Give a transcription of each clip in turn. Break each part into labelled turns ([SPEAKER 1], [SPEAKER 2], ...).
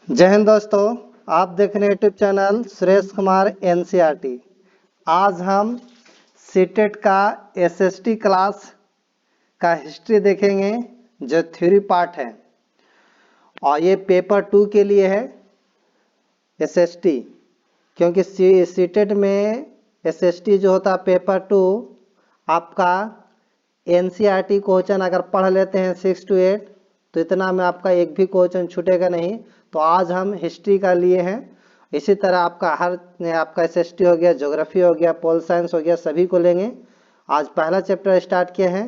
[SPEAKER 1] जय हिंद दोस्तों, आप देख रहे हैं YouTube channel Suresh Kumar NCERT. आज हम सीटेट का एसएसटी क्लास का हिस्ट्री देखेंगे जो थ्योरी पार्ट है और ये पेपर 2 के लिए है एसएसटी, क्योंकि सीटेट में एसएसटी जो होता है पेपर 2 आपका एनसीईआरटी क्वेश्चन अगर पढ़ लेते हैं 6 to 8 तो इतना में आपका एक भी क्वेश्चन छूटेगा नहीं। तो आज हम हिस्ट्री का लिए हैं। इसी तरह आपका आपका एसएसटी हो गया, ज्योग्राफी हो गया, पोल साइंस हो गया, सभी को लेंगे। आज पहला चैप्टर स्टार्ट किए हैं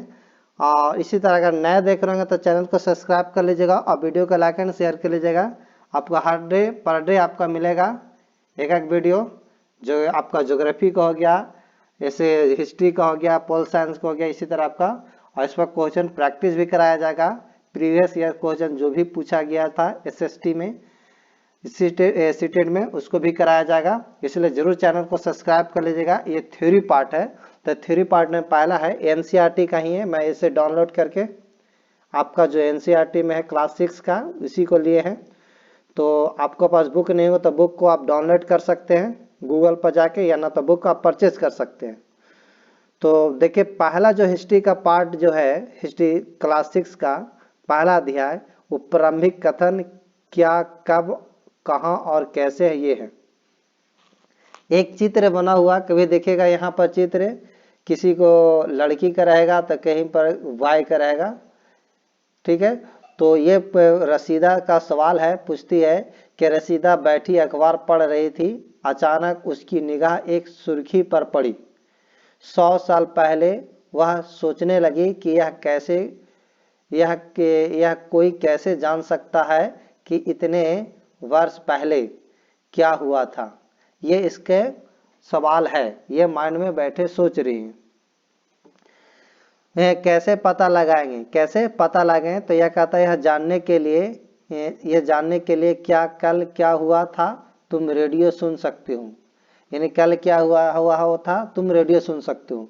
[SPEAKER 1] और इसी तरह अगर नए देख रहे होंगे तो चैनल को सब्सक्राइब कर लीजिएगा और वीडियो को लाइक एंड शेयर कर लीजिएगा। आपको हर डे पर डे आपका मिलेगा एक एक वीडियो, जो आपका ज्योग्राफी का हो गया, जैसे हिस्ट्री का हो गया, पोल साइंस का हो गया, इसी तरह आपका। और इस पर क्वेश्चन प्रैक्टिस भी कराया जाएगा। प्रीवियस ईयर क्वेश्चन जो भी पूछा गया था एसएसटी में, सीटेट में, उसको भी कराया जाएगा। इसलिए जरूर चैनल को सब्सक्राइब कर लीजिएगा। ये थ्योरी पार्ट है, तो थ्योरी पार्ट में पहला है एनसीईआरटी का ही है। मैं इसे डाउनलोड करके आपका जो एनसीईआरटी में है क्लास 6 का, उसी को लिए हैं। तो आपके पास बुक नहीं हो तो बुक को आप डाउनलोड कर सकते हैं गूगल पर जाके, या ना तो बुक आप परचेज कर सकते हैं। तो देखिए, पहला जो हिस्ट्री का पार्ट जो है, हिस्ट्री क्लास 6 का पहला अध्याय, वो प्रारंभिक कथन क्या, कब, कहाँ और कैसे है, ये है। एक चित्र बना हुआ, कभी देखिएगा यहाँ पर चित्र, किसी को लड़की का रहेगा तो कहीं पर वाई का रहेगा, ठीक है। तो ये रसीदा का सवाल है, पूछती है कि रसीदा बैठी अखबार पढ़ रही थी, अचानक उसकी निगाह एक सुर्खी पर पड़ी। 100 साल पहले वह सोचने लगी कि यह कोई कैसे जान सकता है कि इतने वर्ष पहले क्या हुआ था। ये इसके सवाल है, ये माइंड में बैठे सोच रही है। कैसे पता लगाएंगे, कैसे पता लगाएं, तो यह कहता है यह जानने के लिए क्या कल क्या हुआ था तुम रेडियो सुन सकते हो। यानी कल क्या हुआ था तुम रेडियो सुन सकते हो,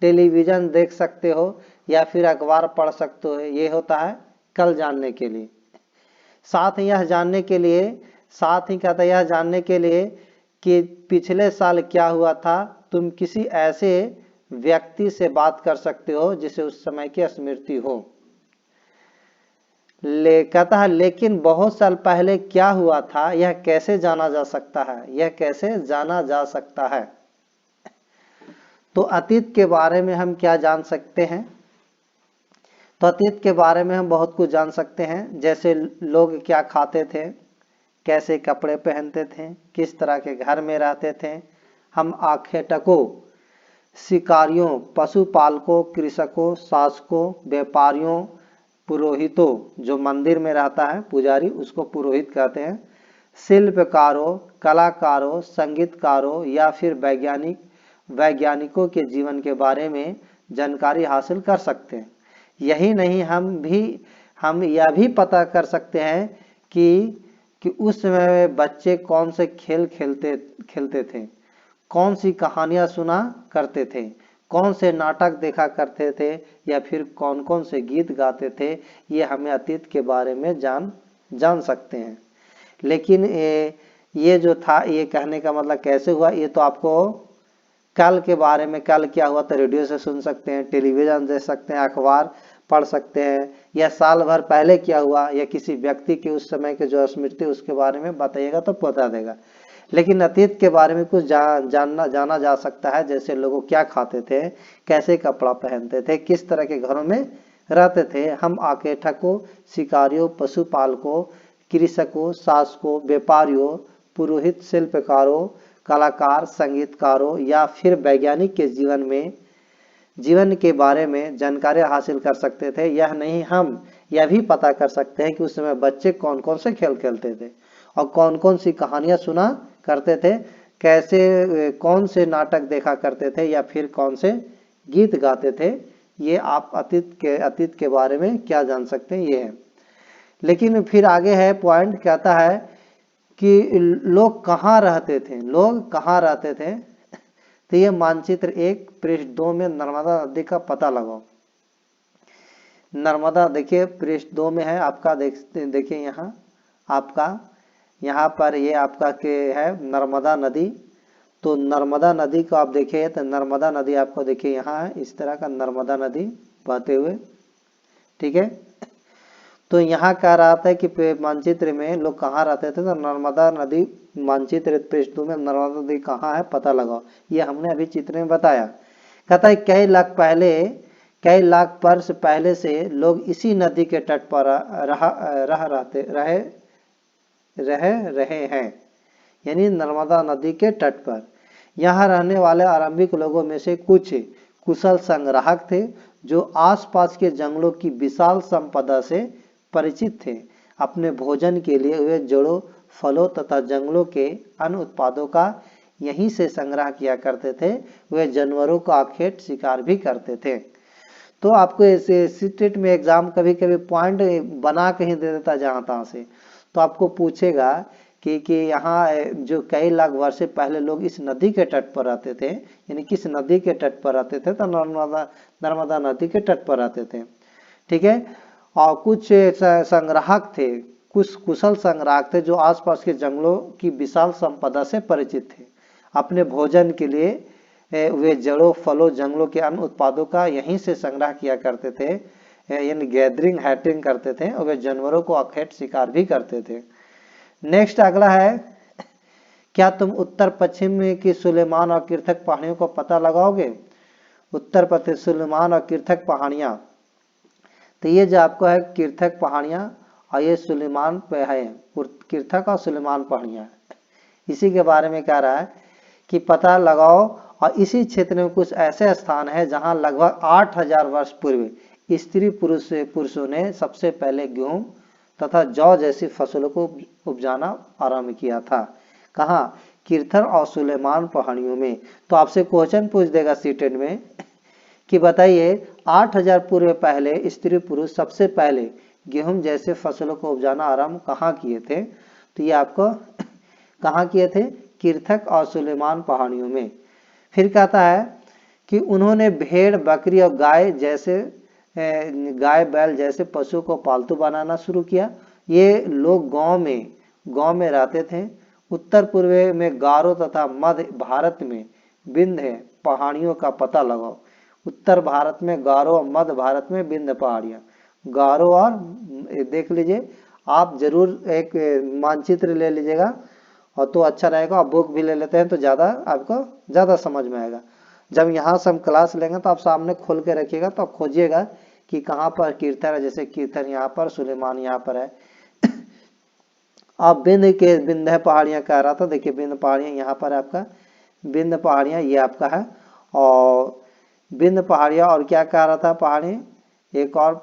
[SPEAKER 1] टेलीविजन देख सकते हो या फिर अखबार पढ़ सकते हो। ये होता है कल जानने के लिए। साथ ही कहता है यह जानने के लिए कि पिछले साल क्या हुआ था तुम किसी ऐसे व्यक्ति से बात कर सकते हो जिसे उस समय की स्मृति हो। कहता है लेकिन बहुत साल पहले क्या हुआ था यह कैसे जाना जा सकता है, यह कैसे जाना जा सकता है। तो अतीत के बारे में हम क्या जान सकते हैं, तो अतीत के बारे में हम बहुत कुछ जान सकते हैं। जैसे लोग क्या खाते थे, कैसे कपड़े पहनते थे, किस तरह के घर में रहते थे। हम आखेटकों, शिकारियों, पशुपालकों, कृषकों, शासकों, व्यापारियों, पुरोहितों, जो मंदिर में रहता है पुजारी उसको पुरोहित कहते हैं, शिल्पकारों, कलाकारों, संगीतकारों या फिर वैज्ञानिकों के जीवन के बारे में जानकारी हासिल कर सकते हैं। यही नहीं, हम यह भी पता कर सकते हैं कि उस समय में बच्चे कौन से खेल खेलते थे, कौन सी कहानियां सुना करते थे, कौन से नाटक देखा करते थे, या फिर कौन कौन से गीत गाते थे। ये हमें अतीत के बारे में जान सकते हैं। लेकिन ये जो था, ये कहने का मतलब कैसे हुआ, ये तो आपको कल के बारे में, कल क्या हुआ तो रेडियो से सुन सकते हैं, टेलीविजन देख सकते हैं, अखबार पढ़ सकते हैं, या साल भर पहले क्या हुआ या किसी व्यक्ति के उस समय के जो स्मृति उसके बारे में बताइएगा तो बता देगा। लेकिन अतीत के बारे में कुछ जाना जा सकता है, जैसे लोग क्या खाते थे, कैसे कपड़ा पहनते थे, किस तरह के घरों में रहते थे। हम आखेटकों, शिकारियों, पशुपालकों, कृषकों, शासकों, व्यापारियों, पुरोहित, शिल्पकारों, कलाकार, संगीतकारों या फिर वैज्ञानिक के जीवन के बारे में जानकारी हासिल कर सकते थे। यह नहीं, हम यह भी पता कर सकते हैं कि उस समय बच्चे कौन कौन से खेल खेलते थे और कौन कौन सी कहानियां सुना करते थे, कैसे कौन से नाटक देखा करते थे या फिर कौन से गीत गाते थे। ये आप अतीत के बारे में क्या जान सकते हैं, ये है। लेकिन फिर आगे है पॉइंट, कहता है कि लोग कहाँ रहते थे। तो ये मानचित्र 1 पृष्ठ 2 में नर्मदा नदी का पता लगाओ। नर्मदा देखिए पृष्ठ 2 में है आपका, देखिए यहाँ आपका यहाँ पर ये आपका के है नर्मदा नदी। तो नर्मदा नदी को आप देखिए तो नर्मदा नदी आपको देखिए यहाँ है, इस तरह का नर्मदा नदी बहते हुए, ठीक है। तो यहाँ कह रहा था कि मानचित्र में लोग कहाँ रहते थे, तो नर्मदा नदी मानचित्र पृष्ठभूमि में नर्मदा नदी कहाँ है पता लगाओ, ये हमने अभी चित्र में बताया। कहता है कई लाख वर्ष पहले से लोग इसी नदी के तट पर रहे हैं, यानी नर्मदा नदी के तट पर। यहाँ रहने वाले आरंभिक लोगों में से कुछ कुशल संग्राहक थे जो आसपास के जंगलों की विशाल संपदा से परिचित थे। अपने भोजन के लिए वे जड़ों, फलों तथा जंगलों के अन्य उत्पादों का यहीं से संग्रह किया करते थे। वे जानवरों का आखेट शिकार भी करते थे। तो आपको ऐसे सीटेट में एग्जाम कभी कभी पॉइंट बना के ही दे देता जहां तहां से। तो आपको पूछेगा कि यहाँ जो कई लाख वर्ष पहले लोग इस नदी के तट पर रहते थे, यानी किस नदी के तट पर रहते थे, तो नर्मदा नदी के तट पर रहते थे, ठीक है। और कुछ संग्राहक थे, कुछ कुशल संग्राहक थे जो आसपास के जंगलों की विशाल संपदा से परिचित थे। अपने भोजन के लिए वे जड़ों, फलों, जंगलों के अन्य उत्पादों का यहीं से संग्रह किया करते थे, यानी गैदरिंग हैटिंग करते थे, और वे जानवरों को अखेट शिकार भी करते थे। नेक्स्ट अगला है, क्या तुम उत्तर पश्चिम की सुलेमान और किर्थक पहाड़ियों को पता लगाओगे। उत्तर पश्चिम सुलेमान और किर्थक पहाड़ियां, तो ये जो आपको है किर्थक पहाड़ियां और ये सुलेमान पे है, किर्थक और सुलेमान पहाड़ियां, इसी के बारे में कह रहा है कि पता लगाओ। और इसी क्षेत्र में कुछ ऐसे स्थान है जहां लगभग 8000 वर्ष पूर्व स्त्री पुरुषों ने सबसे पहले गेहूं तथा जौ जैसी फसलों को उपजाना आरंभ किया था। कहाँ, किर्थर और सुलेमान पहाड़ियों में। तो आपसे क्वेश्चन पूछ देगा सीटेट में कि बताइए 8000 पूर्व पहले स्त्री पुरुष सबसे पहले गेहूं जैसे फसलों को उपजाना आरंभ कहाँ किए थे। तो ये आपको कहाँ किए थे, किर्थक और सुलेमान पहाड़ियों में। फिर कहता है कि उन्होंने भेड़, बकरी और गाय बैल जैसे पशु को पालतू बनाना शुरू किया। ये लोग गांव में रहते थे। उत्तर पूर्व में गारो तथा मध्य भारत में विंध्य पहाड़ियों का पता लगाओ। उत्तर भारत में गारो और मध्य भारत में विंध्य पहाड़ियां, गारो और देख लीजिए आप, जरूर एक मानचित्र ले लीजिएगा और तो अच्छा रहेगा। और बुक भी ले लेते हैं तो ज्यादा आपको ज्यादा समझ में आएगा। जब यहाँ से हम क्लास लेंगे तो आप सामने खोल के रखिएगा, तो आप खोजिएगा कि कहाँ पर कीर्तन है, जैसे कीर्तन यहाँ पर, सुलेमान यहाँ पर है। आप विंध्य पहाड़ियां कह रहा था, देखिए विंध्य पहाड़ियां यहाँ पर है आपका, विंध्य पहाड़ियां ये आपका है। और विंध्य पहाड़ियां, और क्या कह रहा था पहाड़ी, एक और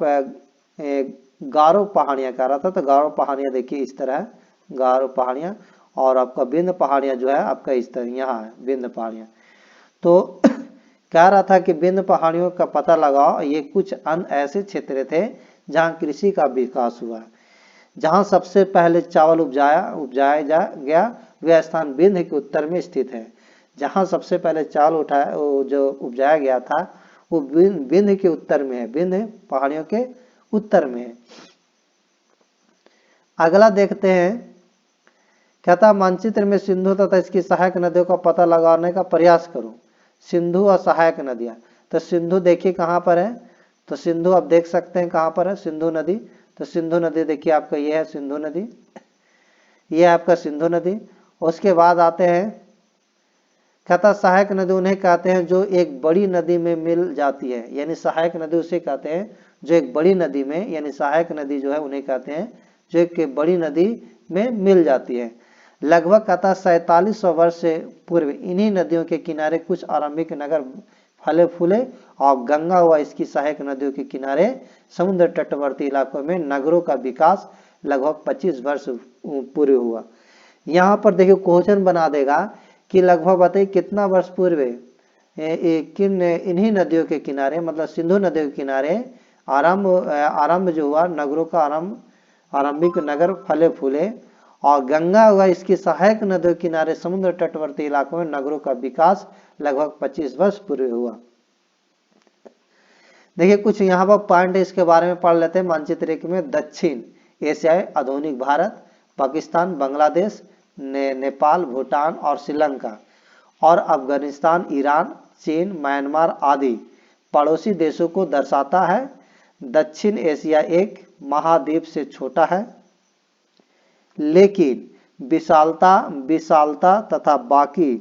[SPEAKER 1] गारो पहाड़ियां कह रहा था। तो गारो पहाड़ियां देखिए इस तरह है, गारो पहाड़ियां। और आपका विंध्य पहाड़ियां जो है आपका इस तरह यहाँ है विंध्य पहाड़ियां। तो कह रहा था कि विंध्य पहाड़ियों का पता लगाओ। ये कुछ अन्य ऐसे क्षेत्र थे जहाँ कृषि का विकास हुआ। जहाँ सबसे पहले चावल उपजाया गया वह स्थान विंध्य के उत्तर में स्थित है। जहाँ सबसे पहले चावल जो उपजाया गया था वो विंध्य के उत्तर में है, विंध्य पहाड़ियों के उत्तर में है। अगला देखते हैं, कहता मानचित्र में सिंधु तथा इसकी सहायक नदियों का पता लगाने का प्रयास करो। सिंधु और सहायक नदियां, तो सिंधु देखिए कहाँ पर है, तो सिंधु आप देख सकते हैं कहाँ पर है सिंधु नदी। तो सिंधु नदी देखिए आपका ये है सिंधु नदी, ये आपका सिंधु नदी। उसके बाद आते हैं, कहता सहायक नदी उन्हें कहते हैं जो एक बड़ी नदी में मिल जाती है, यानी सहायक नदी उसे कहते हैं जो एक बड़ी नदी में, यानी सहायक नदी जो है उन्हें कहते हैं जो एक बड़ी नदी में मिल जाती है। लगभग कहता 4700 वर्ष से पूर्व इन्हीं नदियों के किनारे कुछ आरंभिक नगर फले फूले और गंगा व इसकी सहायक नदियों के किनारे समुद्र तटवर्ती इलाकों में नगरों का विकास लगभग 25 वर्ष पूर्व हुआ। यहाँ पर देखिए क्वेश्चन बना देगा कि लगभग बताइए कितना वर्ष पूर्व किन इन्हीं नदियों के किनारे, मतलब सिंधु नदियों के किनारे आरंभ जो हुआ नगरों का आरंभिक नगर फले फूले, और गंगा व इसकी सहायक नदियों किनारे समुद्र तटवर्ती इलाकों में नगरों का विकास लगभग 25 वर्ष पूर्व हुआ। देखिए कुछ यहाँ पर पॉइंट इसके बारे में पढ़ लेते हैं। मानचित्र एक में दक्षिण एशियाई आधुनिक भारत, पाकिस्तान, बांग्लादेश, नेपाल, भूटान और श्रीलंका, और अफगानिस्तान, ईरान, चीन, म्यांमार आदि पड़ोसी देशों को दर्शाता है। दक्षिण एशिया एक महाद्वीप से छोटा है, लेकिन विशालता तथा बाकी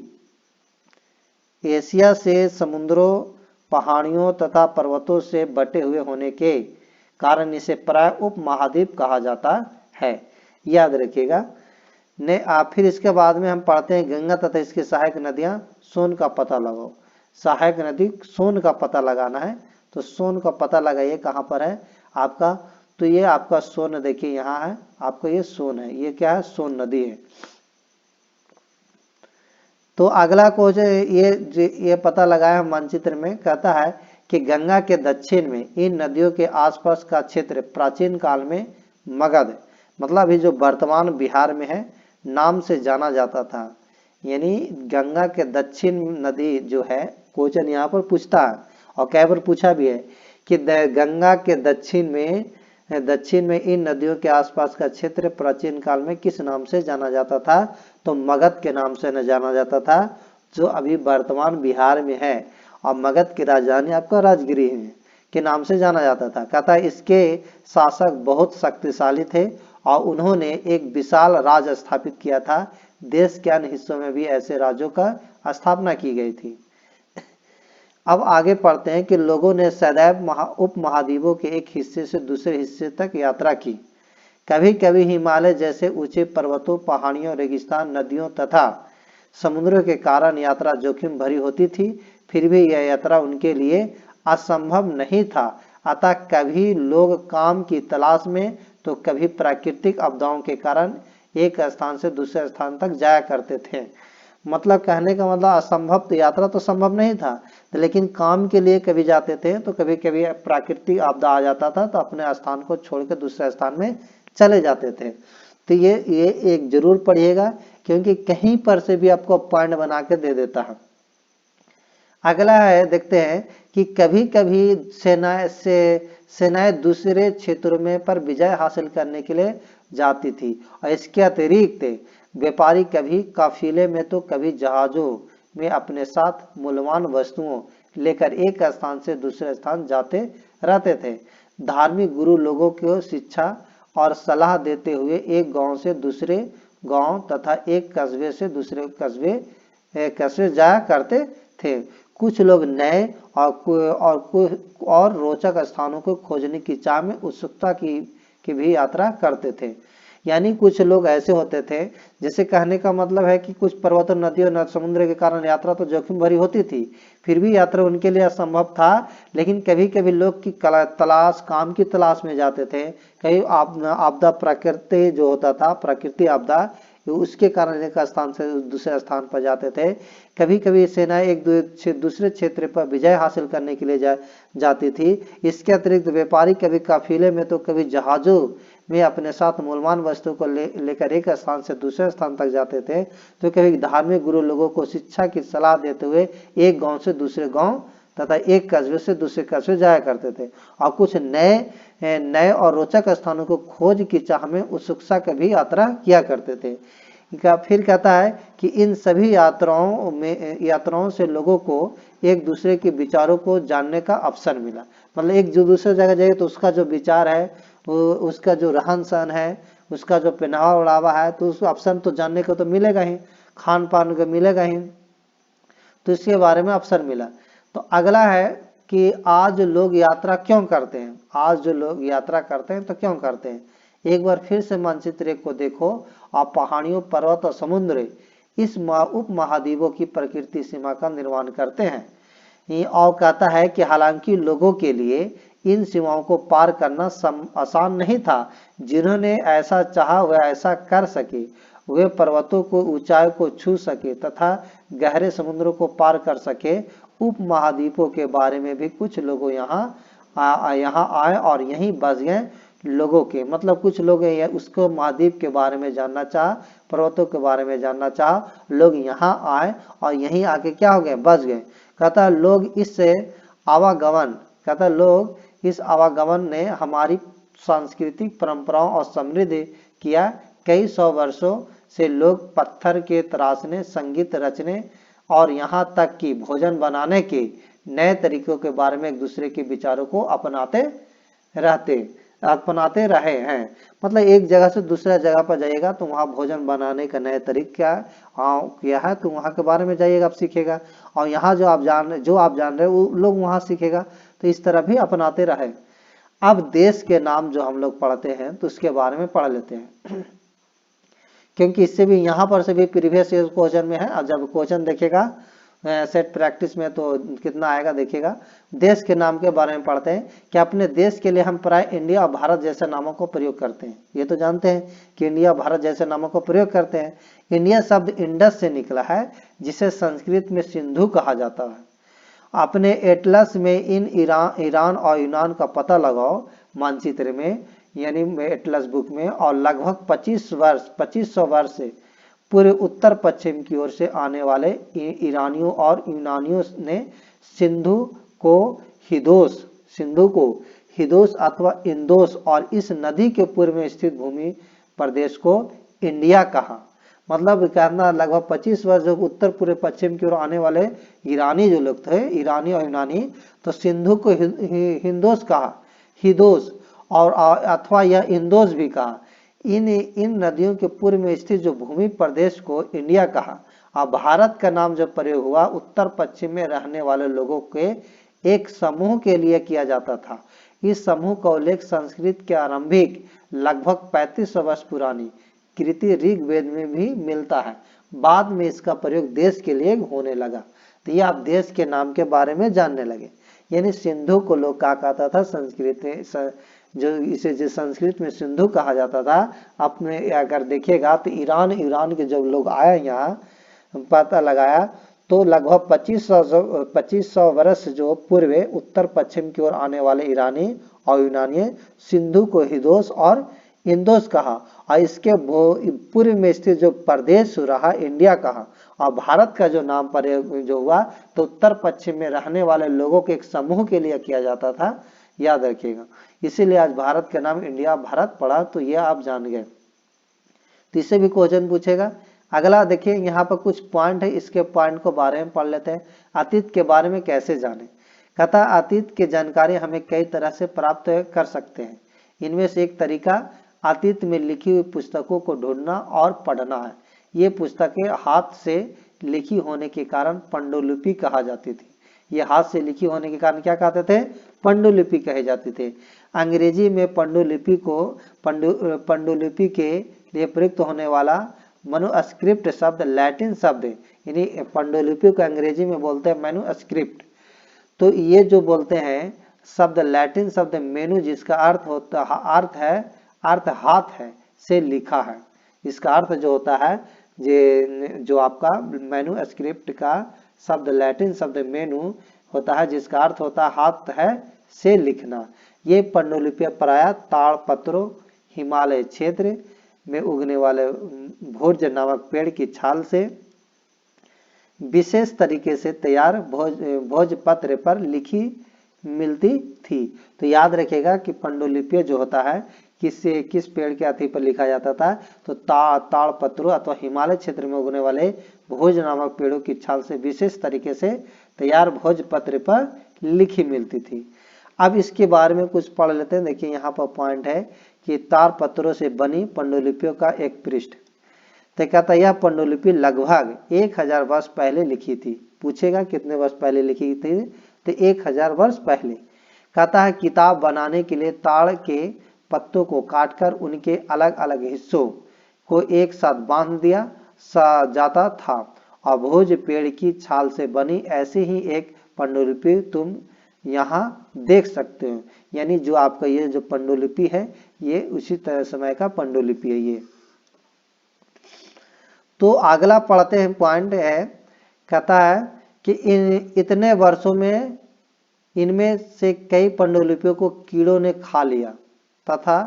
[SPEAKER 1] एशिया से समुद्रों, पहाड़ियों तथा पर्वतों से बटे हुए होने के कारण इसे प्राय उप महाद्वीप कहा जाता है। याद रखिएगा। फिर इसके बाद में हम पढ़ते हैं गंगा तथा इसकी सहायक नदियां। सोन का पता लगाओ। सहायक नदी सोन का पता लगाना है, तो सोन का पता लगाइए कहाँ पर है आपका। तो ये आपका सोन देखिए यहाँ है, आपको ये सोन है, ये क्या है, सोन नदी है। तो अगला क्वेश्चन ये पता लगाया हम मानचित्र में, कहता है कि गंगा के दक्षिण में इन नदियों के आसपास का क्षेत्र प्राचीन काल में मगध, मतलब अभी जो वर्तमान बिहार में है, नाम से जाना जाता था। यानी गंगा के दक्षिण नदी जो है, क्वेश्चन यहाँ पर पूछता है और कई बार पूछा भी है कि गंगा के दक्षिण में इन नदियों के आसपास का क्षेत्र प्राचीन काल में किस नाम से जाना जाता था। तो मगध के नाम से न जाना जाता था, जो अभी वर्तमान बिहार में है, और मगध की राजधानी आपका राजगिरी है के नाम से जाना जाता था। कहता है इसके शासक बहुत शक्तिशाली थे और उन्होंने एक विशाल राज स्थापित किया था। देश के अन्य हिस्सों में भी ऐसे राज्यों का स्थापना की गई थी। अब आगे पढ़ते हैं कि लोगों ने सदैव उप महाद्वीपों के एक हिस्से से दूसरे हिस्से तक यात्रा की। कभी कभी हिमालय जैसे ऊंचे पर्वतों, पहाड़ियों, रेगिस्तान, नदियों तथा समुद्रों के कारण यात्रा जोखिम भरी होती थी, फिर भी यह यात्रा उनके लिए असंभव नहीं था। अतः कभी लोग काम की तलाश में तो कभी प्राकृतिक आपदाओं के कारण एक स्थान से दूसरे स्थान तक जाया करते थे। मतलब कहने का मतलब असंभव तो यात्रा तो संभव नहीं था, लेकिन काम के लिए कभी जाते थे तो कभी कभी प्राकृतिक आपदा आ जाता था तो अपने स्थान को छोड़कर दूसरे स्थान में चले जाते थे। तो ये एक जरूर पढ़िएगा, क्योंकि कहीं पर से भी आपको पॉइंट बना के दे देता है। अगला है, देखते हैं कि कभी कभी सेनाएं दूसरे क्षेत्रों में पर विजय हासिल करने के लिए जाती थी, और इसके अतिरिक्त व्यापारी कभी काफिले में तो कभी जहाजों में अपने साथ मूल्यवान वस्तुओं लेकर एक स्थान से दूसरे स्थान जाते रहते थे। धार्मिक गुरु लोगों को शिक्षा और सलाह देते हुए एक गांव से दूसरे गांव तथा एक कस्बे से दूसरे कस्बे जाया करते थे। कुछ लोग नए और रोचक स्थानों को खोजने की चाह में उत्सुकता की भी यात्रा करते थे। यानी कुछ लोग ऐसे होते थे, जैसे कहने का मतलब है कि कुछ पर्वतों, नदियों, समुद्र के कारण यात्रा तो जोखिम भरी होती थी, फिर भी यात्रा उनके लिए असंभव था। लेकिन कभी कभी लोग की काम की तलाश में जाते थे। कई आपदा, प्रकृति जो होता था, प्रकृति आपदा, उसके कारण एक स्थान से दूसरे स्थान पर जाते थे। कभी कभी सेनाएं एक दूसरे क्षेत्र पर विजय हासिल करने के लिए जाती थी। इसके अतिरिक्त व्यापारी कभी काफिले में तो कभी जहाजों में अपने साथ मूल्यवान वस्तु को लेकर एक स्थान से दूसरे स्थान तक जाते थे। तो कभी धार्मिक गुरु लोगों को शिक्षा की सलाह देते हुए एक गांव से दूसरे गांव तथा एक कस्बे से दूसरे कस्बे जाया करते थे। और कुछ नए और रोचक स्थानों को खोज की चाह में उत्सुकता की भी यात्रा किया करते थे। फिर कहता है कि इन सभी यात्राओं से लोगों को एक दूसरे के विचारों को जानने का अवसर मिला। मतलब एक जो दूसरे जगह जाए तो उसका जो विचार है, उसका जो रहन सहन है, उसका जो पहनावा उड़ावा है, तो उसको अवसर तो जानने को तो मिलेगा ही, खान पान को मिलेगा ही, तो इसके बारे में अवसर मिला। तो अगला है कि आज लोग यात्रा क्यों करते हैं। आज जो लोग यात्रा करते हैं तो क्यों करते हैं। एक बार फिर से मानचित्र को देखो, आप पहाड़ियों, पर्वत और समुद्र इस उप महाद्वीपों की प्रकृति सीमा का निर्माण करते हैं। और कहता है कि हालांकि लोगों के लिए इन सीमाओं को पार करना आसान नहीं था। जिन्होंने ऐसा चाहा वह ऐसा कर सके। वे पर्वतों को, ऊंचाई को छू सके तथा गहरे समुद्रों को पार कर सके। उप महाद्वीपों के बारे में भी कुछ लोगों यहाँ आए और यहीं बस गए। लोगों के मतलब कुछ लोग उसको महाद्वीप के बारे में जानना चाह, पर्वतों के बारे में जानना चाह, लोग यहाँ आए और यहीं आके क्या हो गए, बस गए। कहता लोग इस आवागमन ने हमारी सांस्कृतिक परंपराओं और समृद्ध किया कई सौ वर्षों से लोग पत्थर के तराशने, संगीत रचने और यहाँ तक कि भोजन बनाने के नए तरीकों के बारे में एक दूसरे के विचारों को अपनाते रहे हैं। मतलब एक जगह से दूसरा जगह पर जाइएगा तो वहाँ भोजन बनाने का नए तरीका क्या है तो वहाँ के बारे में जाइएगा आप सीखेगा, और यहाँ जो आप जान रहे हो वो लोग वहाँ सीखेगा। तो इस तरह भी अपनाते रहे। अब देश के नाम जो हम लोग पढ़ते हैं तो उसके बारे में पढ़ लेते हैं क्योंकि इससे भी यहाँ पर से भी प्रीवियस ईयर क्वेश्चन में है। और जब क्वेश्चन देखेगा सेट प्रैक्टिस में तो कितना आएगा देखिएगा। देश के नाम के बारे में पढ़ते हैं कि अपने देश के लिए हम प्राय इंडिया और भारत जैसे नामों को प्रयोग करते हैं। ये तो जानते हैं कि इंडिया और भारत जैसे नामों को प्रयोग करते हैं। इंडिया शब्द इंडस से निकला है जिसे संस्कृत में सिंधु कहा जाता है। अपने एटलस में इन ईरान और यूनान का पता लगाओ मानचित्र में, यानी एटलस बुक में, और लगभग 2500 वर्ष से पूरे उत्तर पश्चिम की ओर से आने वाले ईरानियों और यूनानियों ने सिंधु को हिदोस अथवा इंदोस और इस नदी के पूर्व में स्थित भूमि प्रदेश को इंडिया कहा। मतलब कहना लगभग 25 वर्ष जो उत्तर पूर्व पश्चिम की ओर आने वाले ईरानी जो लोग थे, ईरानी और यूनानी, तो सिंधु को हिंदोस कहा, हिदोस और अथवा यह इंदोस भी कहा। इन नदियों के पूर्व में स्थित जो भूमि प्रदेश को इंडिया कहा। और भारत का नाम जो प्रयोग हुआ उत्तर पश्चिम में रहने वाले लोगों के एक समूह के लिए किया जाता था। इस समूह का उल्लेख संस्कृत के आरंभिक लगभग 3500 वर्ष पुरानी कृति ऋग्वेद में भी मिलता है। बाद में इसका प्रयोग देश के लिए होने लगा। तो ये आप देश के नाम के बारे में जानने लगे। यानी सिंधु को लोग क्या कहता था संस्कृत में, जो संस्कृत में सिंधु कहा जाता था। आपने अगर देखिएगा तो ईरान के जब लोग आए यहाँ पता लगाया तो लगभग 2500 वर्ष जो पूर्व उत्तर पश्चिम की ओर आने वाले ईरानी और यूनानी सिंधु को हिदोस और इंदोस कहा, और इसके पूर्व में स्थित जो प्रदेश रहा इंडिया कहा। और भारत का जो नाम प्रयोग जो हुआ तो उत्तर पश्चिम में रहने वाले लोगों के एक समूह के लिए किया जाता था, याद रखिएगा। इसीलिए आज भारत का नाम इंडिया भारत पड़ा, तो ये आप जान गए। तो इससे भी क्वेश्चन पूछेगा। अगला देखिए यहाँ पर कुछ पॉइंट है, इसके पॉइंट को बारे में पढ़ लेते हैं। अतीत के बारे में कैसे जाने। कहता अतीत की जानकारी हमें कई तरह से प्राप्त कर सकते हैं। इनमें से एक तरीका अतीत में लिखी हुई पुस्तकों को ढूंढना और पढ़ना है। ये पुस्तकें हाथ से लिखी होने के कारण पांडुलिपि कहा जाती थी। ये हाथ से लिखी होने के कारण क्या कहते थे, पांडुलिपि कहे जाते थे। अंग्रेजी में पांडुलिपि के लिए प्रयुक्त होने वाला मैन्युस्क्रिप्ट शब्द लैटिन शब्द है, यानी पांडुलिपि को अंग्रेजी में बोलते हैं मैन्युस्क्रिप्ट। तो ये जो बोलते हैं शब्द लैटिन शब्द मेनू, जिसका अर्थ हाथ है से लिखा है। इसका अर्थ जो होता है जो आपका मैन्युस्क्रिप्ट का शब्द लैटिन शब्द मेनू होता है, जिसका अर्थ होता है हाथ है से लिखना। ये पांडुलिपियां प्रायः ताड़पत्रों, हिमालय क्षेत्र में उगने वाले भोज नामक पेड़ की छाल से विशेष तरीके से तैयार भोजपत्र पर लिखी मिलती थी। तो याद रखिएगा कि पांडुलिपि जो होता है किस पेड़ के अथी पर लिखा जाता था, तो ताड़पत्रों अथवा हिमालय क्षेत्र में उगने वाले भोज नामक पेड़ों की छाल से विशेष तरीके से तैयार भोजपत्र पर लिखी मिलती थी। अब इसके बारे में कुछ पढ़ लेते हैं। देखिए यहाँ पर पॉइंट है कि ताड़पत्रों से बनी पांडुलिपियों का एक पृष्ठ। तो कहता यह पांडुलिपि लगभग 1000 वर्ष पहले लिखी थी। पूछेगा कितने वर्ष पहले लिखी थी, तो 1000 वर्ष पहले। कहता है किताब बनाने के लिए ताड़ के पत्तों को काटकर उनके अलग अलग हिस्सों को एक साथ बांध दिया जाता था, और भोज पेड़ की छाल से बनी ऐसी ही एक पांडुलिपि तुम यहाँ देख सकते हो। यानी जो आपका ये जो पांडुलिपि है ये उसी तरह समय का पांडुलिपि है ये। तो अगला पढ़ते हैं पॉइंट है, कहता है कि इतने वर्षों में इनमें से कई पांडुलिपियों को कीड़ों ने खा लिया तथा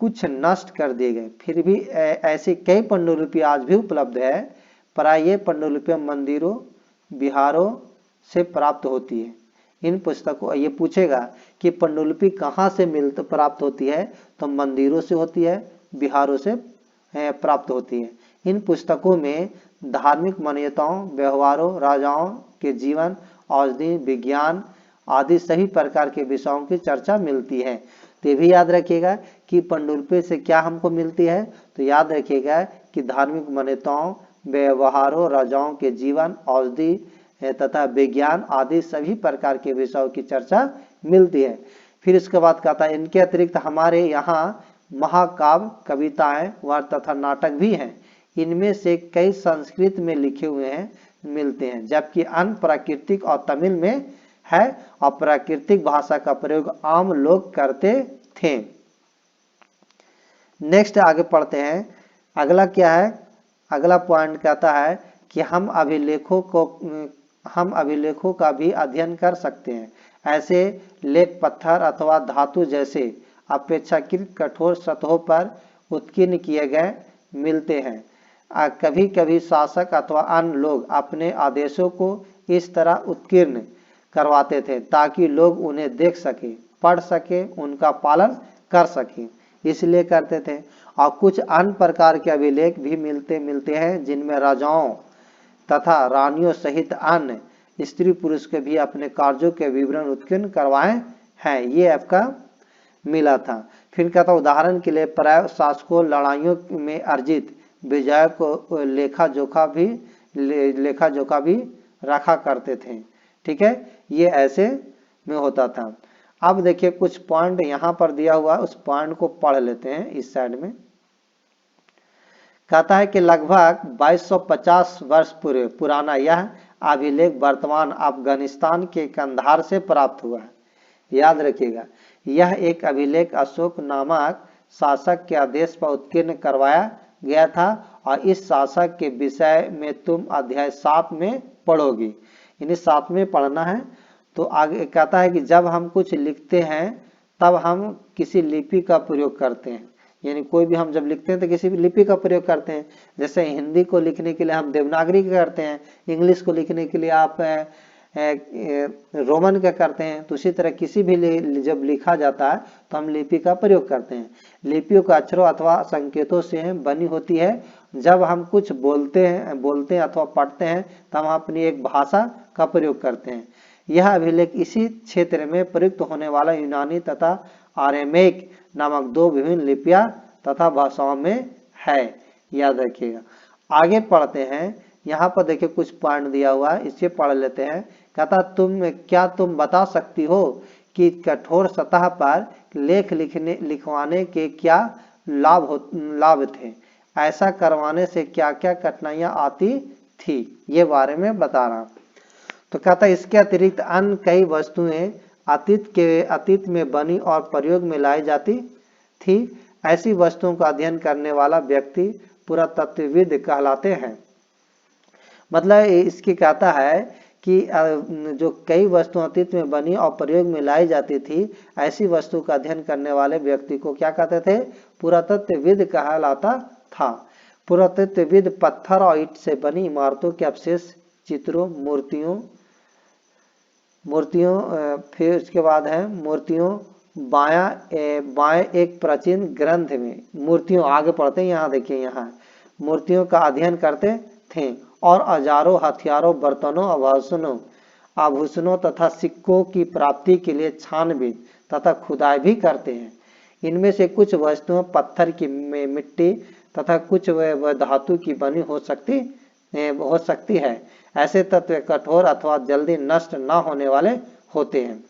[SPEAKER 1] कुछ नष्ट कर दिए गए। फिर भी ऐसी कई पांडुलिपि आज भी उपलब्ध है। प्राय ये पांडुलिपियां मंदिरों विहारों से प्राप्त होती है। इन पुस्तकों ये पूछेगा कि पांडुलिपि कहाँ से प्राप्त होती है, तो मंदिरों से होती है, विहारों से प्राप्त होती है। इन पुस्तकों में धार्मिक मान्यताओं, व्यवहारों, राजाओं के जीवन, औषधि, विज्ञान आदि सभी प्रकार के विषयों की चर्चा मिलती है। तो ये भी याद रखिएगा कि पांडुलिपि से क्या हमको मिलती है, तो याद रखिएगा कि धार्मिक मान्यताओं, व्यवहारों, राजाओं के जीवन, औषधि तथा विज्ञान आदि सभी प्रकार के विषयों की चर्चा मिलती है। फिर इसके बाद कहता है इनके अतिरिक्त हमारे यहाँ महाकाव्य, कविताएं व तथा नाटक भी हैं। इनमें से कई संस्कृत में लिखे हुए हैं मिलते हैं, जबकि अन्य प्राकृतिक और तमिल में है और प्राकृतिक भाषा का प्रयोग आम लोग करते थे। नेक्स्ट आगे पढ़ते हैं। अगला क्या है, अगला पॉइंट कहता है कि हम अभिलेखों का भी अध्ययन कर सकते हैं। ऐसे लेख पत्थर अथवा धातु जैसे अपेक्षाकृत कठोर सतहों पर उत्कीर्ण किए गए मिलते हैं। कभी कभी शासक अथवा अन्य लोग अपने आदेशों को इस तरह उत्कीर्ण करवाते थे ताकि लोग उन्हें देख सके, पढ़ सके, उनका पालन कर सके, इसलिए करते थे। और कुछ अन्य प्रकार के अभिलेख भी मिलते हैं जिनमें राजाओं तथा रानियों सहित अन्य स्त्री पुरुष के भी अपने कार्यों के विवरण उत्कीर्ण करवाए हैं। ये आपका मिला था। फिर कहता उदाहरण के लिए प्राय शासकों लड़ाइयों में अर्जित विजय को लेखा जोखा भी रखा करते थे। ठीक है, ये ऐसे में होता था। अब देखिए कुछ पॉइंट यहाँ पर दिया हुआ है, उस पॉइंट को पढ़ लेते हैं। इस साइड में कहता है कि लगभग 2250 वर्ष पुराना यह अभिलेख वर्तमान अफगानिस्तान के कंधार से प्राप्त हुआ है। याद रखिएगा, यह एक अभिलेख अशोक नामक शासक के आदेश पर उत्कीर्ण करवाया गया था और इस शासक के विषय में तुम अध्याय 7 में पढ़ोगी। इन्हें 7 में पढ़ना है। तो आगे कहता है कि जब हम कुछ लिखते हैं तब हम किसी लिपि का प्रयोग करते हैं, यानी कोई भी हम जब लिखते हैं तो किसी भी लिपि का प्रयोग करते हैं। जैसे हिंदी को लिखने के लिए हम देवनागरी का करते हैं, इंग्लिश को लिखने के लिए आप रोमन का करते हैं। तो उसी तरह किसी भी जब लिखा जाता है तो हम लिपि का प्रयोग करते हैं। लिपियों का अक्षरों अथवा संकेतों से बनी होती है। जब हम कुछ बोलते हैं अथवा पढ़ते हैं तब हम अपनी एक भाषा का प्रयोग करते हैं। यह अभिलेख इसी क्षेत्र में प्रयुक्त होने वाला यूनानी तथा आरामिक नामक 2 विभिन्न लिपियां तथा भाषाओं में है। याद रखिएगा। आगे पढ़ते हैं। यहाँ पर देखिए कुछ पॉइंट दिया हुआ है, इसे पढ़ लेते हैं। कहता तुम बता सकती हो कि कठोर सतह पर लेख लिखवाने के क्या लाभ थे, ऐसा करवाने से क्या क्या कठिनाइयां आती थी, ये बारे में बता रहा। तो कहता इसके अतिरिक्त अन्य कई वस्तुएं अतीत में बनी और प्रयोग में लाई जाती थी। ऐसी वस्तुओं का अध्ययन करने वाला व्यक्ति पुरातत्वविद कहलाते हैं। मतलब इसकी कहता है कि जो कई वस्तुएं अतीत में बनी और प्रयोग में लाई जाती थी, ऐसी वस्तु का अध्ययन करने वाले व्यक्ति को क्या कहते थे, पुरातत्वविद कहलाता था। पुरातत्वविद पत्थर और ईंट से बनी इमारतों के अवशेष, चित्रों, मूर्तियों फिर उसके बाद है मूर्तियों, बाएं एक प्राचीन ग्रंथ में मूर्तियों, आगे पढ़ते हैं। यहाँ देखिए, यहाँ मूर्तियों का अध्ययन करते थे और औजारों, हथियारों, बर्तनों, आभूषणों तथा सिक्कों की प्राप्ति के लिए छानबीन तथा खुदाई भी करते हैं। इनमें से कुछ वस्तुएं पत्थर की, मिट्टी तथा कुछ धातु की बनी हो सकती है। ऐसे तत्व कठोर अथवा जल्दी नष्ट न होने वाले होते हैं।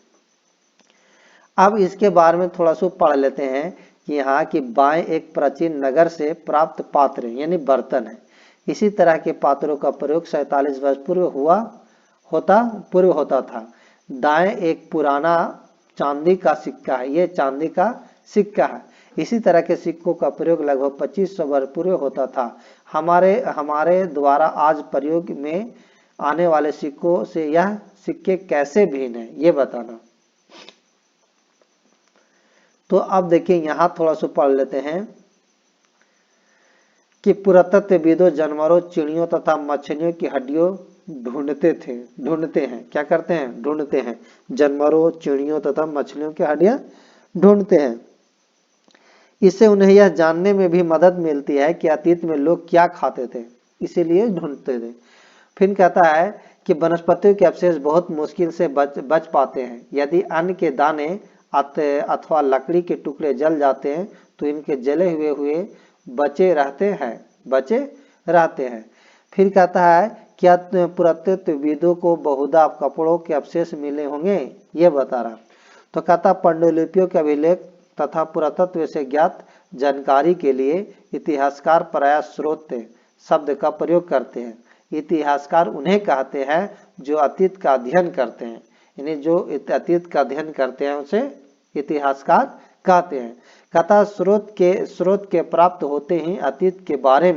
[SPEAKER 1] अब इसके बारे में थोड़ा सा पढ़ लेते हैं कि यहाँ की बाएं एक प्राचीन नगर से प्राप्त पात्र यानी बर्तन है। इसी तरह के पात्रों का प्रयोग 47 वर्ष पूर्व होता था। दाएं एक पुराना चांदी का सिक्का है, ये चांदी का सिक्का है। इसी तरह के सिक्कों का प्रयोग लगभग 2500 वर्ष पूर्व होता था। हमारे द्वारा आज प्रयोग में आने वाले सिक्कों से यह सिक्के कैसे भिन्न है, ये बताना। तो अब देखिए यहाँ थोड़ा सा पढ़ लेते हैं कि पुरातत्वविदों जानवरों, चिड़ियों तथा मछलियों की हड्डियों ढूंढते हैं। क्या करते हैं? ढूंढते हैं। जानवरों, चिड़ियों तथा मछलियों की हड्डियां ढूंढते हैं। इससे उन्हें यह जानने में भी मदद मिलती है कि अतीत में लोग क्या खाते थे, इसीलिए ढूंढते थे। फिर कहता है कि वनस्पतियों के अवशेष बहुत मुश्किल से बच पाते हैं। यदि अन्न के दाने अथवा लकड़ी के टुकड़े जल जाते हैं तो इनके जले हुए बचे रहते हैं। फिर कहता है क्या पुरातत्वविदों को बहुधा कपड़ों के अवशेष मिले होंगे, ये बता रहा। तो कहता पांडुलिपियों के अभिलेख तथा पुरातत्व से ज्ञात जानकारी के लिए इतिहासकार प्रायः स्रोत शब्द का प्रयोग करते हैं। इतिहासकार उन्हें कहते हैं जो अतीत का अध्ययन करते हैं, यानी जो अतीत का अध्ययन करते हैं उसे इतिहासकार कहते हैं। कहता स्रोत के प्राप्त होते ही अतीत के बारे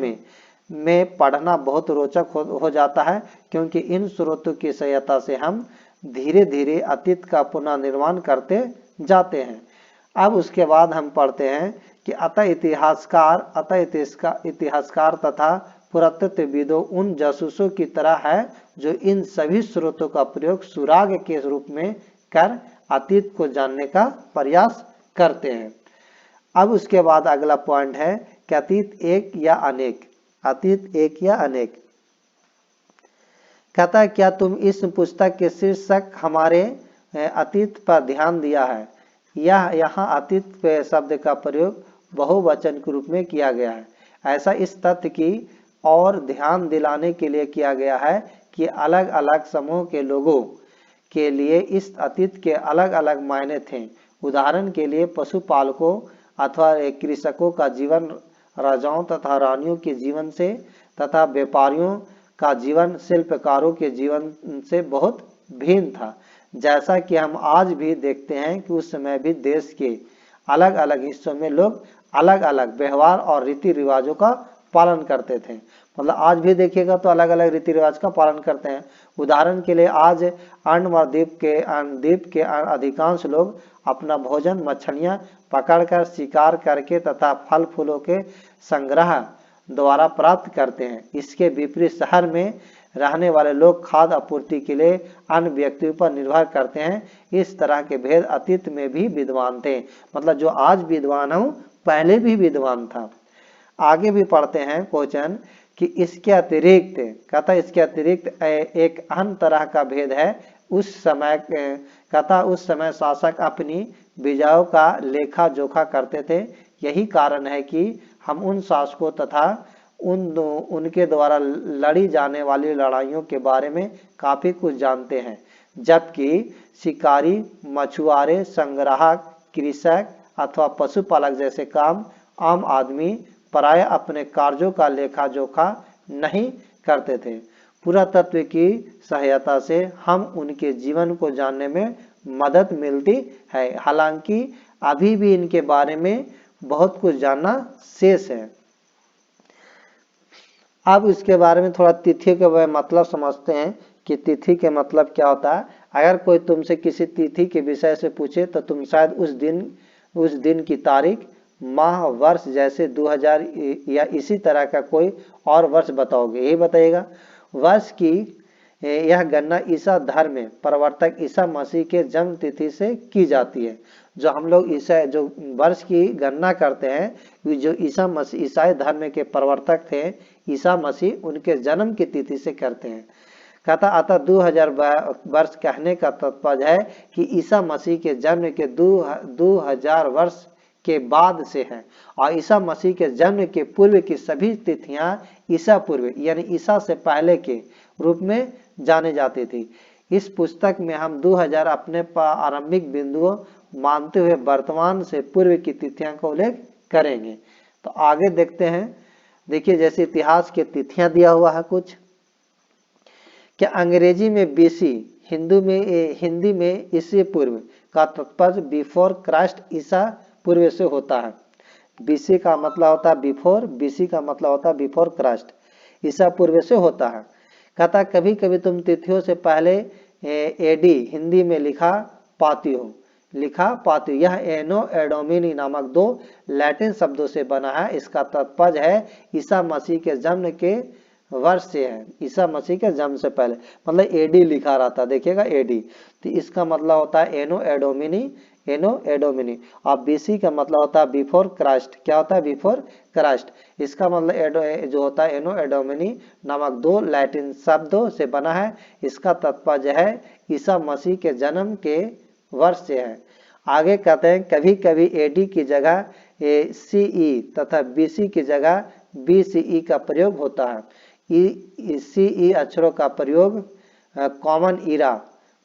[SPEAKER 1] में पढ़ना बहुत रोचक हो जाता है, क्योंकि इन स्रोतों की सहायता से हम धीरे धीरे अतीत का पुनर्निर्माण करते जाते हैं। अब उसके बाद हम पढ़ते हैं कि अतः इतिहासकार तथा पुरातत्वविदों उन जासूसों की तरह है जो इन सभी स्रोतों का प्रयोग सुराग के रूप में कर अतीत को जानने का प्रयास करते हैं। अब उसके बाद अगला पॉइंट है कि अतीत एक या अनेक। कहता है क्या तुम इस पुस्तक के शीर्षक हमारे अतीत पर ध्यान दिया है। यहाँ अतीत शब्द का प्रयोग बहुवचन के रूप में किया गया है। ऐसा इस तथ्य की और ध्यान दिलाने के लिए किया गया है कि अलग अलग समूह के लोगों के लिए इस अतीत के अलग अलग मायने थे। उदाहरण के लिए पशुपालकों अथवा कृषकों का जीवन राजाओं तथा रानियों के जीवन से तथा व्यापारियों का जीवन शिल्पकारों के जीवन से बहुत भिन्न था। जैसा कि हम आज भी देखते हैं कि उस समय भी देश के अलग अलग हिस्सों में लोग अलग अलग व्यवहार और रीति रिवाजों का पालन करते थे। मतलब आज भी देखिएगा तो अलग अलग रीति रिवाज का पालन करते हैं। उदाहरण के लिए आज द्वीप के अधिकांश लोग अपना भोजन मछलियां पकड़कर शिकार करके तथा फल फूलों के संग्रह द्वारा प्राप्त करते हैं। इसके विपरीत शहर में रहने वाले लोग खाद्य आपूर्ति के लिए अन्य व्यक्तियों पर निर्भर करते हैं। इस तरह के भेद अतीत में भी विद्वान थे। मतलब जो आज विद्वान हूँ पहले भी विद्वान था। आगे भी पढ़ते हैं क्वेश्चन कि इसके अतिरिक्त कहता इसके अतिरिक्त एक अन्य तरह का भेद है। उस समय शासक अपनी विजयों का लेखा जोखा करते थे। यही कारण है कि हम उन शासकों तथा उनके द्वारा लड़ी जाने वाली लड़ाइयों के बारे में काफी कुछ जानते हैं, जबकि शिकारी, मछुआरे, संग्राहक, कृषक अथवा पशुपालक जैसे आम आदमी प्रायः अपने कार्यों का लेखा जोखा नहीं करते थे। पुरातत्व की सहायता से हम उनके जीवन को जानने में मदद मिलती है। हालांकि अभी भी इनके बारे में बहुत कुछ जानना शेष है। अब इसके बारे में थोड़ा तिथि के मतलब समझते हैं कि तिथि के मतलब क्या होता है। अगर कोई तुमसे किसी तिथि के विषय से पूछे तो तुम शायद उस दिन की तारीख, माह, वर्ष जैसे 2000 या इसी तरह का कोई और वर्ष बताओगे, यही बताइएगा। वर्ष की यह गणना ईसा धर्म में प्रवर्तक ईसा मसीह के जन्म तिथि से की जाती है। जो हम लोग जो वर्ष की गणना करते हैं, जो ईसाई धर्म के प्रवर्तक थे ईसा मसीह, उनके जन्म की तिथि से करते हैं। कहता अतः 2000 वर्ष कहने का तात्पर्य है कि ईसा मसीह के जन्म के 2000 वर्ष के बाद से है, और ईसा मसीह के जन्म के पूर्व की सभी तिथियां ईसा पूर्व यानी ईसा से पहले के रूप में जाने जाती थी। इस पुस्तक में हम 2000 अपने आरंभिक बिंदुओं मानते हुए वर्तमान से पूर्व की तिथियां का उल्लेख करेंगे। तो आगे देखते हैं। देखिए जैसे इतिहास के तिथियां दिया हुआ है कुछ, क्या अंग्रेजी में बीसी, हिंदी में ईसा पूर्व का तात्पर्य बिफोर क्राइस्ट ईसा पूर्व से होता है। बीसी का मतलब होता है बिफोर, बीसी का मतलब होता है बिफोर क्राइस्ट, ईसा पूर्व से होता है। कहता कभी कभी तुम तिथियों से पहले एडी हिंदी में लिखा पाती हो। यह एनो एडोमिनी नामक 2 लैटिन शब्दों से बना है। इसका तात्पर्य है ईसा मसीह के जन्म के वर्ष से है, ईसा मसीह के जन्म से पहले, मतलब एडी लिखा रहता, देखिएगा एडी। तो इसका मतलब होता है एनो एडोमिनी, एनो एडोमिनी। और बीसी का मतलब होता है बिफोर क्राइस्ट। क्या होता है? Before Christ. इसका मतलब जो होता है एनो एडोमिनी नामक दो लैटिन शब्दों से बना है। इसका तात्पर्य है ईसा मसीह के जन्म के वर्ष से है। आगे कहते हैं कभी कभी एडी की जगह सीई तथा बीसी की जगह बीसीई का प्रयोग होता है। सीई अक्षरों का प्रयोग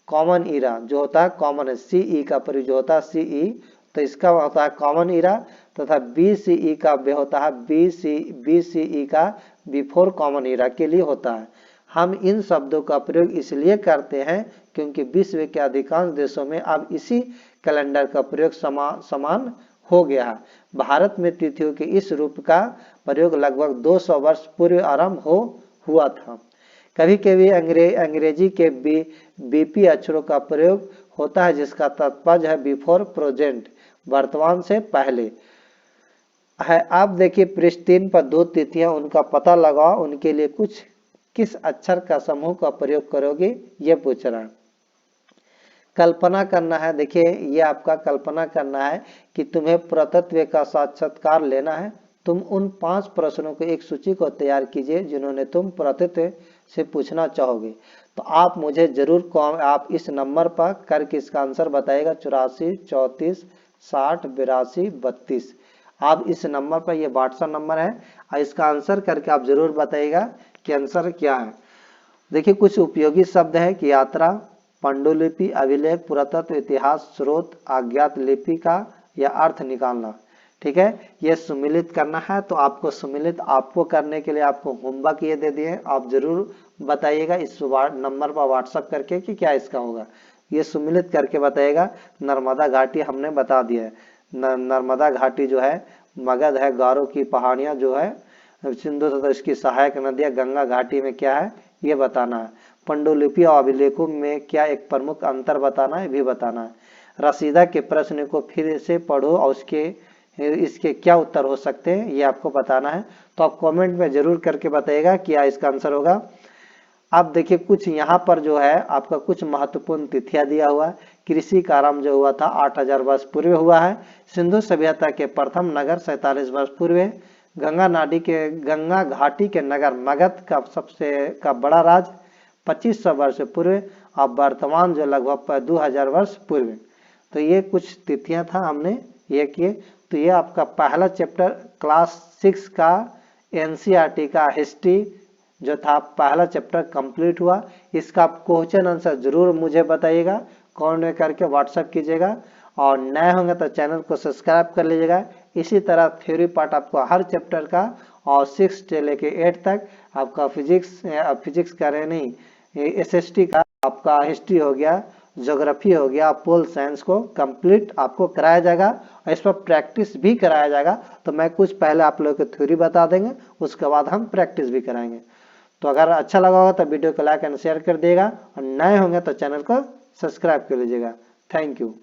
[SPEAKER 1] कॉमन इरा जो होता है कॉमन है, सीई का प्रयोग जो होता है सीई, तो इसका होता है कॉमन इरा, तथा बीसीई का होता है बीसीई का बिफोर कॉमन इरा के लिए होता है। हम इन शब्दों का प्रयोग इसलिए करते हैं क्योंकि विश्व के अधिकांश देशों में अब इसी कैलेंडर का प्रयोग समान हो गया है। भारत में तिथियों के इस रूप का प्रयोग लगभग 200 वर्ष पूर्व आरंभ हुआ था। कभी कभी अंग्रेजी के बीपी अक्षरों का प्रयोग होता है जिसका तात्पर्य है बिफोर प्रेजेंट, वर्तमान से पहले है। आप देखिए पृष्ठ 3 पर दो तिथियां, उनका पता लगाओ, उनके लिए किस अक्षर का समूह का प्रयोग करोगे ये पूछ रहा है। कल्पना करना है, देखिए ये आपका कल्पना करना है कि तुम्हें पुरातत्व का साक्षात्कार लेना है। तुम उन 5 प्रश्नों को एक सूची को तैयार कीजिए जिन्होंने तुम पुरातत्व से पूछना चाहोगे। तो आप मुझे जरूर आप इस नंबर पर करके इसका आंसर बताइएगा 84 34 60 82 32। आप इस नंबर पर, ये व्हाट्सएप नंबर है, और इसका आंसर करके आप जरूर बताइएगा कि आंसर क्या है। देखिए कुछ उपयोगी शब्द है कि यात्रा, पांडुलिपि, अभिलेख, पुरातत्व, इतिहास, स्रोत, अज्ञात लिपि का या अर्थ निकालना। ठीक है, ये सम्मिलित करना है। तो आपको सम्मिलित आपको करने के लिए आपको होमवर्क ये दे दिए, आप जरूर बताइएगा इस नंबर पर व्हाट्सएप करके कि क्या इसका होगा। ये सम्मिलित करके बताइएगा। नर्मदा घाटी हमने बता दिया है। नर्मदा घाटी जो है मगध है, गारो की पहाड़ियां जो है, सिंधु तथा इसकी सहायक नदियां, गंगा घाटी में क्या है ये बताना है। पांडुलिपि और अभिलेखों में क्या एक प्रमुख अंतर बताना है भी बताना है। रसीदा के प्रश्न को फिर से पढ़ो और इसके क्या उत्तर हो सकते हैं ये आपको बताना है। तो आप कमेंट में जरूर करके बताइएगा क्या इसका आंसर होगा। अब देखिए कुछ यहाँ पर जो है आपका कुछ महत्वपूर्ण तिथियां दिया हुआ है। कृषि का आरंभ जो हुआ था 8000 वर्ष पूर्व हुआ है। सिंधु सभ्यता के प्रथम नगर 47 वर्ष पूर्व। गंगा घाटी के नगर मगध का बड़ा राज 2500 वर्ष पूर्व। और वर्तमान जो लगभग 2000 वर्ष पूर्व। तो ये कुछ तिथियां था हमने ये किए। तो ये आपका पहला चैप्टर क्लास 6 का एनसीईआरटी का हिस्ट्री जो था पहला चैप्टर कंप्लीट हुआ। इसका क्वेश्चन आंसर जरूर मुझे बताइएगा, कमेंट करके व्हाट्सएप कीजिएगा। और नए होंगे तो चैनल को सब्सक्राइब कर लीजिएगा। इसी तरह थ्योरी पार्ट आपको हर चैप्टर का और 6 से लेके 8 तक आपका फिजिक्स का नहीं एसएसटी का आपका हिस्ट्री हो गया, ज्योग्राफी हो गया, पोल साइंस को कंप्लीट आपको कराया जाएगा और इस पर प्रैक्टिस भी कराया जाएगा। तो मैं कुछ पहले आप लोगों को थ्योरी बता देंगे, उसके बाद हम प्रैक्टिस भी कराएंगे। तो अगर अच्छा लगा होगा तो वीडियो को लाइक एंड शेयर कर दिएगा और नए होंगे तो चैनल को सब्सक्राइब कर लीजिएगा। Thank you.